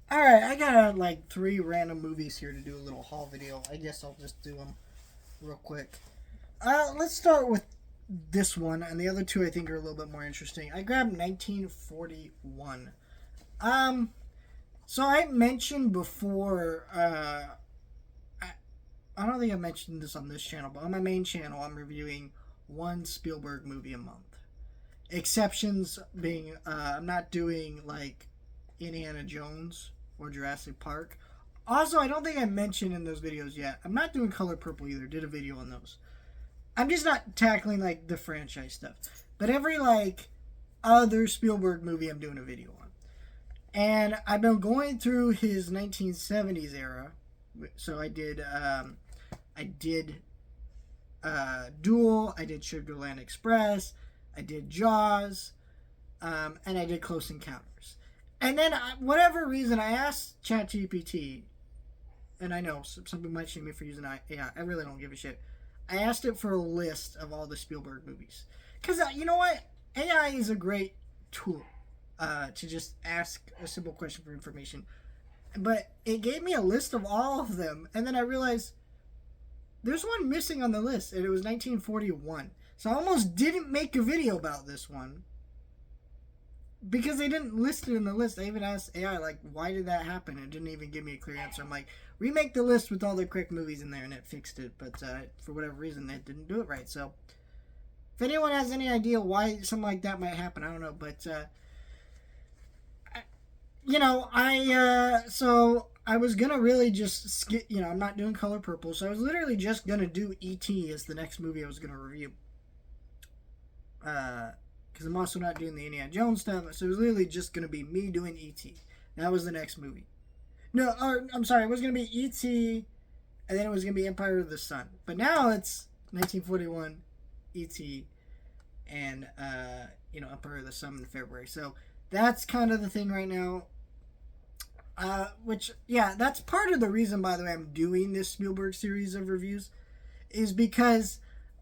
Alright, I got like 3 random movies here to do a little haul video. I guess I'll just do them real quick. Let's start with this one, and the other two I think are a little bit more interesting. I grabbed 1941. Um, so I mentioned before, I don't think I mentioned this on this channel, but on my main channel, I'm reviewing one Spielberg movie a month. Exceptions being, I'm not doing like Indiana Jones or Jurassic Park. Also, I don't think I mentioned in those videos yet. I'm not doing Color Purple either. Did a video on those. I'm just not tackling like the franchise stuff. But every like other Spielberg movie, I'm doing a video on. And I've been going through his 1970s era. So I did Duel. I did Sugarland Express. I did Jaws. And I did Close Encounters. And then, whatever reason, I asked ChatGPT, and I know some people might shame me for using AI. I really don't give a shit. I asked it for a list of all the Spielberg movies. Because, you know what? AI is a great tool to just ask a simple question for information. But it gave me a list of all of them, and then I realized there's one missing on the list, and it was 1941. So I almost didn't make a video about this one because they didn't list it in the list. I even asked AI, like, why did that happen? It didn't even give me a clear answer. I'm like, remake the list with all the correct movies in there, and it fixed it. But for whatever reason, it didn't do it right. So if anyone has any idea why something like that might happen, I don't know. But, so I was going to really just skip, I'm not doing Color Purple. So I was literally just going to do E.T. as the next movie I was going to review. Because I'm also not doing the Indiana Jones stuff, so it was literally just going to be me doing E.T. That was the next movie. No, I'm sorry, it was going to be E.T., and then it was going to be Empire of the Sun. But now it's 1941, E.T., and, Empire of the Sun in February. So that's kind of the thing right now. That's part of the reason, by the way, I'm doing this Spielberg series of reviews, is because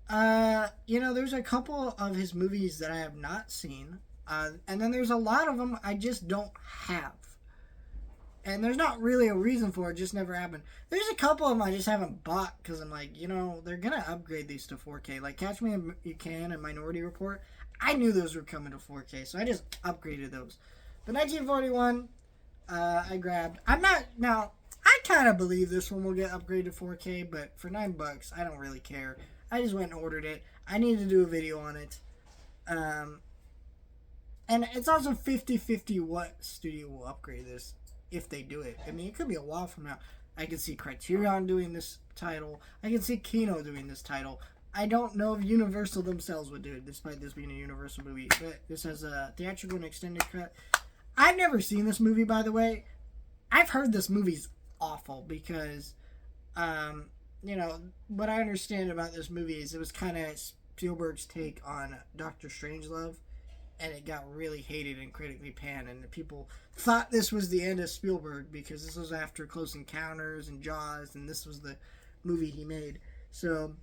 there's a couple of his movies that I have not seen, and then there's a lot of them I just don't have. And there's not really a reason for it, just never happened. There's a couple of them I just haven't bought because I'm like, they're going to upgrade these to 4K. Like Catch Me If You Can and Minority Report, I knew those were coming to 4K, so I just upgraded those. But 1941, I grabbed. I kind of believe this one will get upgraded to 4K, but for $9, I don't really care. I just went and ordered it. I need to do a video on it. And it's also 50-50 what studio will upgrade this if they do it. I mean, it could be a while from now. I could see Criterion doing this title. I can see Kino doing this title. I don't know if Universal themselves would do it, despite this being a Universal movie. But this has a theatrical and extended cut. I've never seen this movie, by the way. I've heard this movie's awful because, what I understand about this movie is it was kind of Spielberg's take on Doctor Strangelove, and it got really hated and critically panned, and people thought this was the end of Spielberg because this was after Close Encounters and Jaws, and this was the movie he made. So,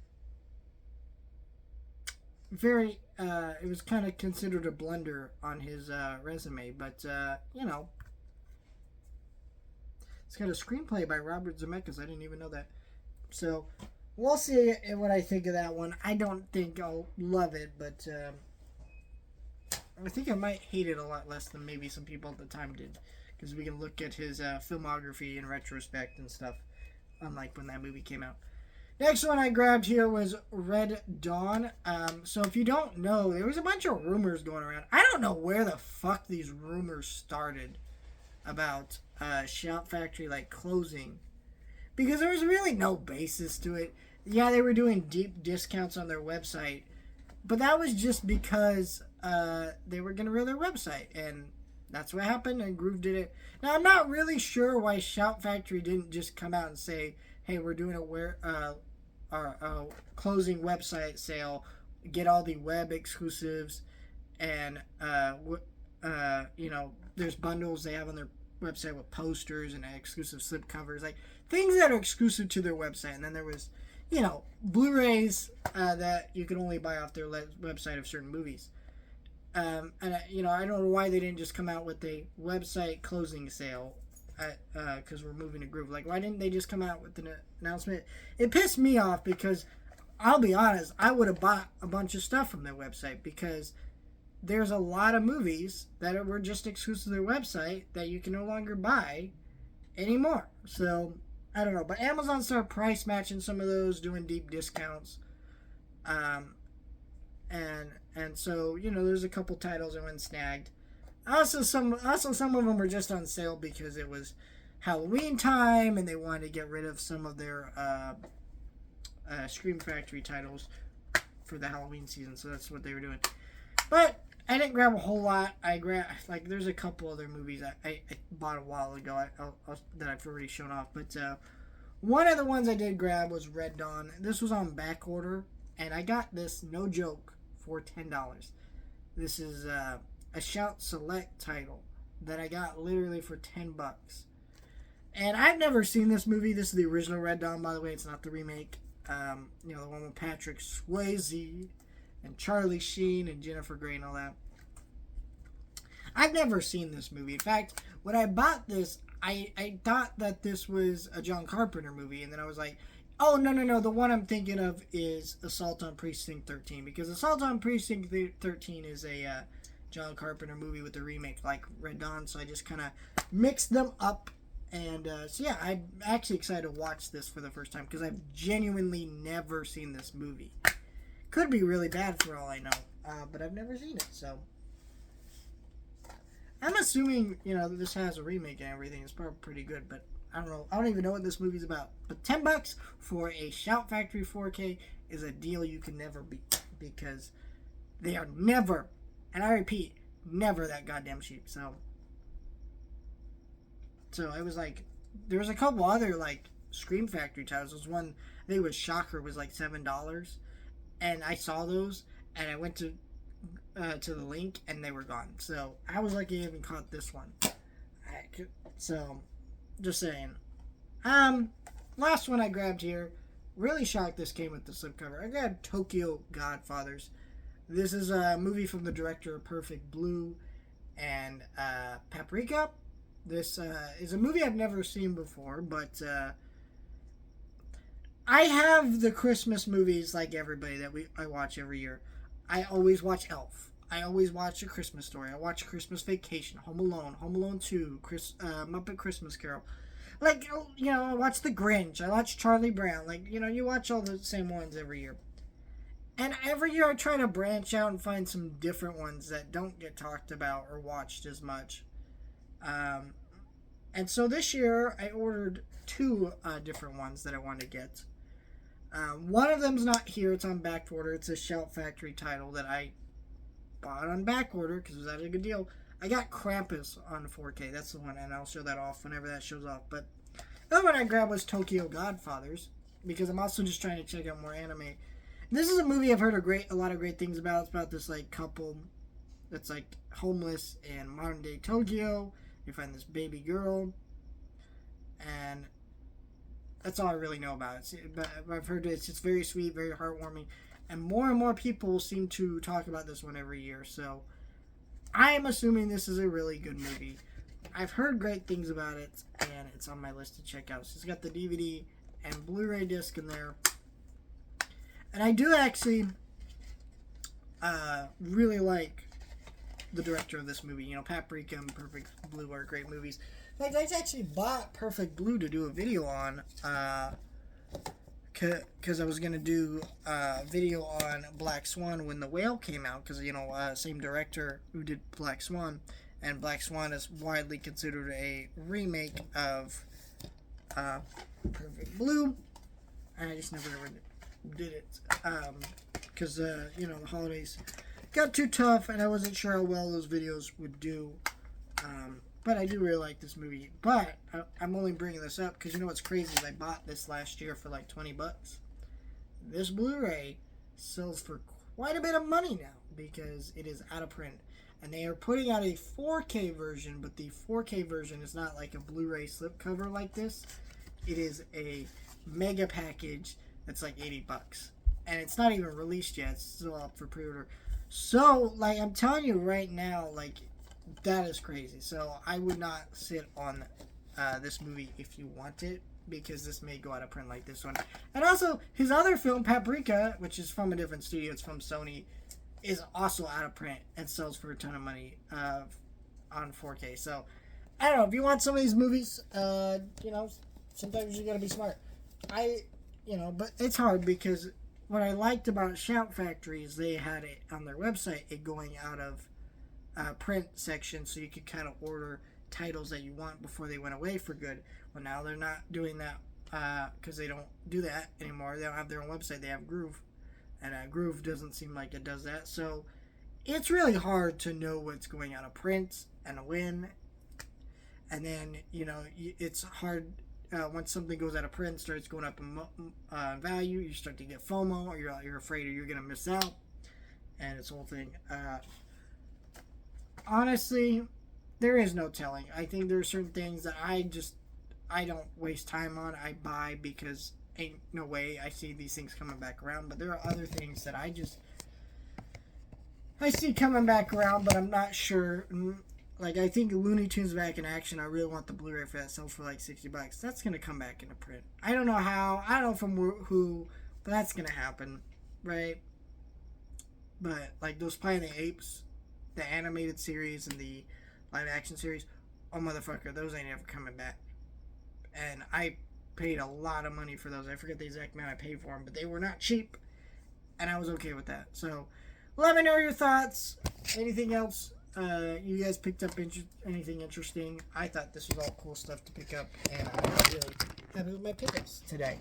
it was kind of considered a blunder on his resume, but, it's got a screenplay by Robert Zemeckis. I didn't even know that. So, we'll see what I think of that one. I don't think I'll love it, but I think I might hate it a lot less than maybe some people at the time did. Because we can look at his filmography in retrospect and stuff, unlike when that movie came out. Next one I grabbed here was Red Dawn. So if you don't know, there was a bunch of rumors going around. I don't know where the fuck these rumors started about Shout Factory closing, because there was really no basis to it. Yeah, they were doing deep discounts on their website, but that was just because they were going to ruin their website, and that's what happened, and Groove did it. Now, I'm not really sure why Shout Factory didn't just come out and say, hey, we're doing a closing website sale, get all the web exclusives, and, there's bundles they have on their website with posters and exclusive slip covers, things that are exclusive to their website. And then there was, Blu-rays that you could only buy off their website of certain movies. And I don't know why they didn't just come out with a website closing sale because we're moving to Groove. Like, why didn't they just come out with an announcement? It pissed me off because, I'll be honest, I would have bought a bunch of stuff from their website because there's a lot of movies that were just exclusive to their website that you can no longer buy anymore. So, I don't know. But Amazon started price matching some of those, doing deep discounts. And so, there's a couple titles that went snagged. Also, some of them were just on sale because it was Halloween time and they wanted to get rid of some of their Scream Factory titles for the Halloween season. So that's what they were doing. But I didn't grab a whole lot. There's a couple other movies I bought a while ago that I've already shown off. But one of the ones I did grab was Red Dawn. This was on back order, and I got this, no joke, for $10. This is a Shout Select title that I got literally for $10. And I've never seen this movie. This is the original Red Dawn, by the way. It's not the remake. The one with Patrick Swayze and Charlie Sheen and Jennifer Grey and all that. I've never seen this movie. In fact, when I bought this, I thought that this was a John Carpenter movie, and then I was like, oh, no, the one I'm thinking of is Assault on Precinct 13, because Assault on Precinct 13 is a John Carpenter movie with a remake like Red Dawn, so I just kind of mixed them up, and so yeah, I'm actually excited to watch this for the first time, because I've genuinely never seen this movie. Could be really bad for all I know, but I've never seen it, so I'm assuming, this has a remake and everything. It's probably pretty good, but I don't know. I don't even know what this movie's about. But $10 for a Shout Factory 4K is a deal you can never beat, because they are never, and I repeat, never that goddamn cheap. So it was like, there was a couple other like Scream Factory titles. There was one, I think it was Shocker, was like $7, and I saw those, and I went to the link, and they were gone. So I was lucky I even caught this one. So just saying. Last one I grabbed here. Really shocked this came with the slipcover. I grabbed Tokyo Godfathers. This is a movie from the director of Perfect Blue and Paprika. This is a movie I've never seen before, but I have the Christmas movies like everybody that I watch every year. I always watch Elf. I always watch A Christmas Story. I watch Christmas Vacation, Home Alone 2, Muppet Christmas Carol. I watch The Grinch. I watch Charlie Brown. You watch all the same ones every year. And every year I try to branch out and find some different ones that don't get talked about or watched as much. And so this year I ordered two different ones that I wanted to get. One of them's not here. It's on back order. It's a Shout Factory title that I bought on back order because it was at a good deal. I got Krampus on 4K. That's the one, and I'll show that off whenever that shows off. But the other one I grabbed was Tokyo Godfathers, because I'm also just trying to check out more anime. This is a movie I've heard a lot of great things about. It's about this couple that's homeless in modern day Tokyo. You find this baby girl, and that's all I really know about it. But I've heard it's just very sweet, very heartwarming, and more people seem to talk about this one every year. So I am assuming this is a really good movie. I've heard great things about it, and it's on my list to check out. So it's got the DVD and Blu-ray disc in there. And I do actually really like the director of this movie. Paprika and Perfect Blue are great movies. In fact, I actually bought Perfect Blue to do a video on, because I was going to do a video on Black Swan when The Whale came out, because, same director who did Black Swan, and Black Swan is widely considered a remake of Perfect Blue, and I just never ever did it, because, the holidays got too tough, and I wasn't sure how well those videos would do, but I do really like this movie. But I'm only bringing this up because what's crazy is I bought this last year for $20. This Blu-ray sells for quite a bit of money now because it is out of print. And they are putting out a 4K version, but the 4K version is not like a Blu-ray slipcover like this. It is a mega package that's $80. And it's not even released yet. It's still up for pre-order. So, I'm telling you right now, that is crazy. So I would not sit on this movie if you want it, because this may go out of print like this one. And also, his other film, Paprika, which is from a different studio, it's from Sony, is also out of print and sells for a ton of money on 4K. So, I don't know, if you want some of these movies, sometimes you gotta be smart. But it's hard because what I liked about Shout Factory is they had it on their website, it going out of print section, so you could kind of order titles that you want before they went away for good. Well, now they're not doing that because they don't do that anymore. They don't have their own website. They have Groove, and Groove doesn't seem like it does that. So it's really hard to know what's going out of print and when. And then, it's hard once something goes out of print, starts going up in value, you start to get FOMO, or you're afraid you're going to miss out. And it's a whole thing. Honestly, there is no telling. I think there are certain things that I don't waste time on. I buy because ain't no way I see these things coming back around. But there are other things that I see coming back around, but I'm not sure. Like, I think Looney Tunes Back in Action, I really want the Blu-ray for that. Sells for like $60. That's going to come back into print. I don't know how. I don't know from who, but that's going to happen, right? But, like, those Planet of the Apes, the animated series and the live action series, oh, motherfucker, those ain't ever coming back. And I paid a lot of money for those. I forget the exact amount I paid for them, but they were not cheap, and I was okay with that. So, let me know your thoughts. Anything else you guys picked up anything interesting? I thought this was all cool stuff to pick up, and I'm really happy with my pickups today.